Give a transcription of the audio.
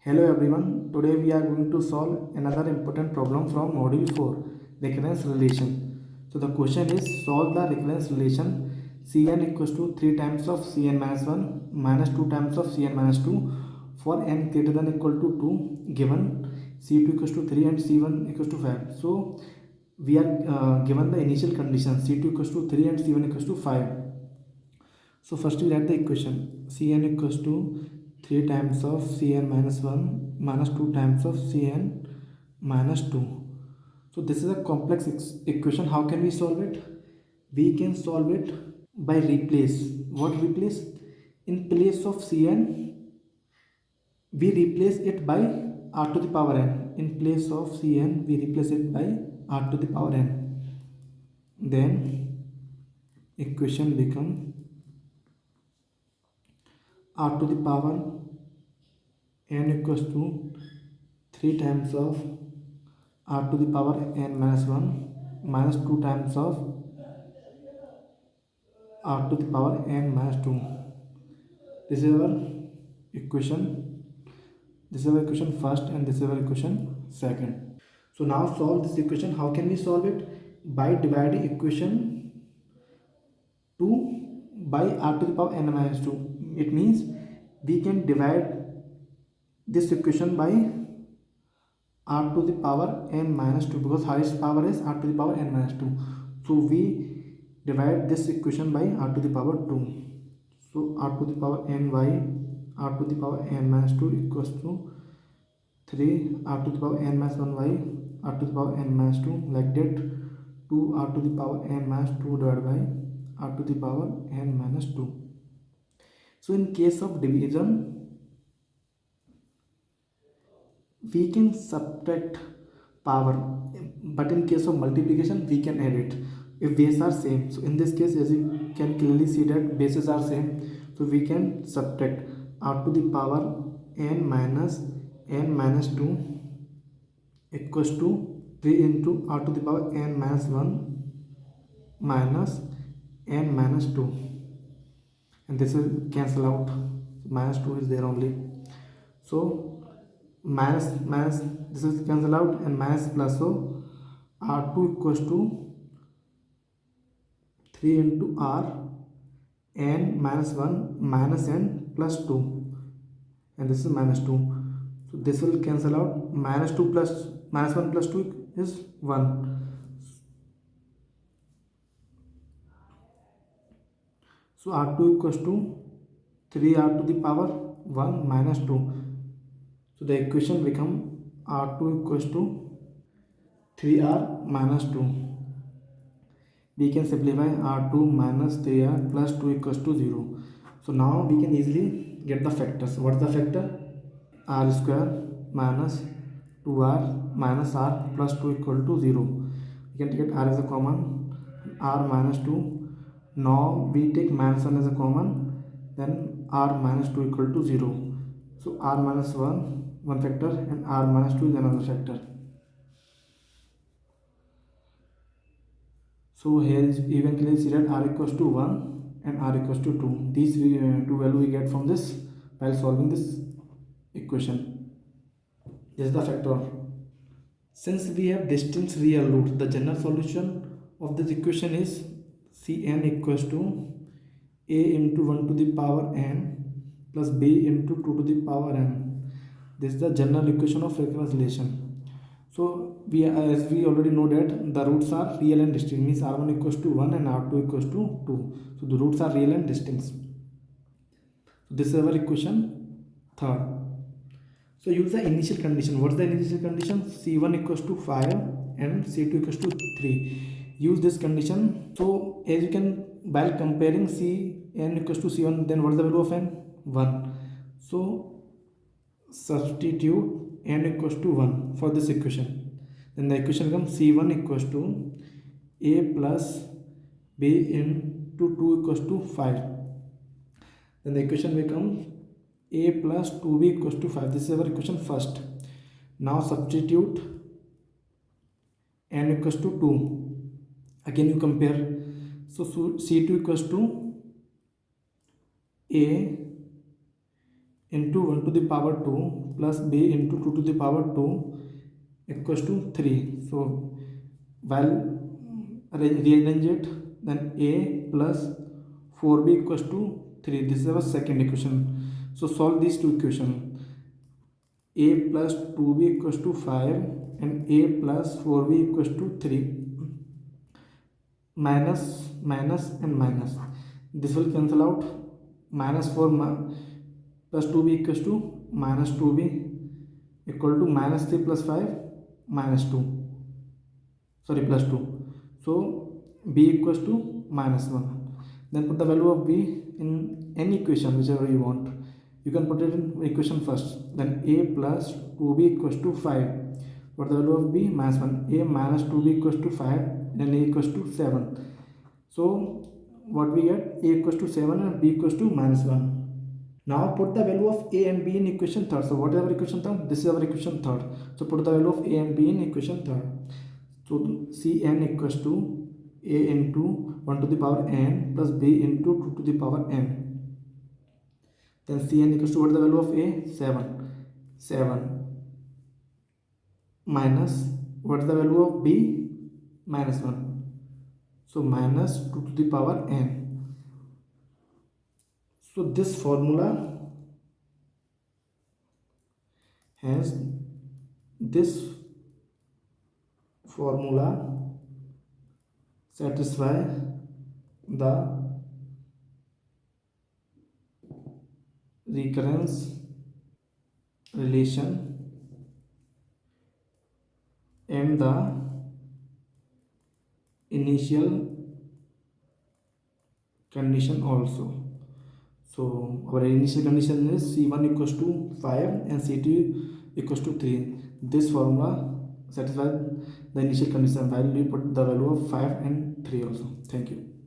Hello everyone, today we are going to solve another important problem from module 4, recurrence relation. So the question is, solve the recurrence relation Cn equals to 3 times of Cn minus 1 minus 2 times of Cn minus 2 for n greater than equal to 2 given C2 equals to 3 and C1 equals to 5. So we are given the initial condition C2 equals to 3 and C1 equals to 5. So first we write the equation Cn equals to 3 times of Cn minus 1 minus 2 times of Cn minus 2. So this is a complex equation. How can we solve it? We can solve it by replace. What replace? In place of Cn, we replace it by r to the power n. In place of Cn, we replace it by r to the power n. Then equation become r to the power n equals to 3 times of r to the power n minus 1 minus 2 times of r to the power n minus 2. This is our equation. This is our equation first and this is our equation second. So now solve this equation. How can we solve it? By dividing equation 2 by r to the power n minus 2. It means we can divide this equation by r to the power n minus 2 because highest power is r to the power n minus 2. So we divide this equation by r to the power 2. So r to the power n by r to the power n minus 2 equals to 3 r to the power n minus 1 by r to the power n minus 2, like that 2 r to the power n minus 2 divided by r to the power n minus 2. So in case of division, we can subtract power, but in case of multiplication we can add it if bases are same. So in this case, as you can clearly see that bases are same, so we can subtract r to the power n minus 2 equals to 3 into r to the power n minus 1 minus n minus 2, and this will cancel out. Minus 2 is there only, so minus this is cancel out and minus plus, so r2 equals to 3 into r n minus 1 minus n plus 2, and this is minus 2, so this will cancel out. Minus 2 plus minus 1 plus 2 is 1, so r2 equals to 3r to the power 1 minus 2. So the equation become r2 equals to 3r minus 2. We can simplify r2 minus 3r plus 2 equals to 0. So now we can easily get the factors. What is the factor? R square minus 2r minus r plus 2 equal to 0. We can take r as a common, r minus 2. Now we take minus 1 as a common, then r minus 2 equal to 0. So r minus 1 factor and r minus 2 is another factor. So here is even clearly see that r equals to 1 and r equals to 2. These two value we get from this while solving this equation. This is the factor. Since we have distinct real roots, the general solution of this equation is Cn equals to a into 1 to the power n plus b into 2 to the power n. This is the general equation of recurrence relation. So as we already know that the roots are real and distinct, means r1 equals to 1 and r2 equals to 2. So the roots are real and distinct. So this is our equation third. So use the initial condition. What is the initial condition? C1 equals to 5 and C2 equals to 3. Use this condition. So as you can, while comparing Cn equals to C1, then what is the value of n? 1. So substitute n equals to 1 for this equation. Then the equation becomes C1 equals to a plus b into 2 equals to 5. Then the equation becomes a plus 2b equals to 5. This is our equation first. Now substitute n equals to 2. Again you compare. So C2 equals to a into 1 to the power 2 plus b into 2 to the power 2 equals to 3. So while rearrange it, then a plus 4b equals to 3. This is our second equation. So solve these two equations. A plus 2b equals to 5 and a plus 4b equals to 3. Minus minus and minus, this will cancel out. Minus 4 plus 2b equals to minus 2b equal to minus 3 plus 5 minus 2, sorry, plus 2. So b equals to minus 1. Then put the value of b in any equation whichever you want. You can put it in equation first. Then a plus 2b equals to 5. What the value of b? Minus 1. A minus 2b equals to 5 and a equals to 7. So what we get? A equals to 7 and b equals to minus 1. Now put the value of a and b in equation third. So what is our equation third? This is our equation third. So put the value of a and b in equation third. So Cn equals to a into 1 to the power n plus b into 2 to the power n. Then Cn equals to what is the value of a? 7. 7 minus what is the value of b? Minus 1. So minus 2 to the power n. So this formula has satisfy the recurrence relation and the initial condition also. So our initial condition is C1 equals to 5 and C2 equals to 3. This formula satisfies the initial condition while we put the value of 5 and 3 also. Thank you.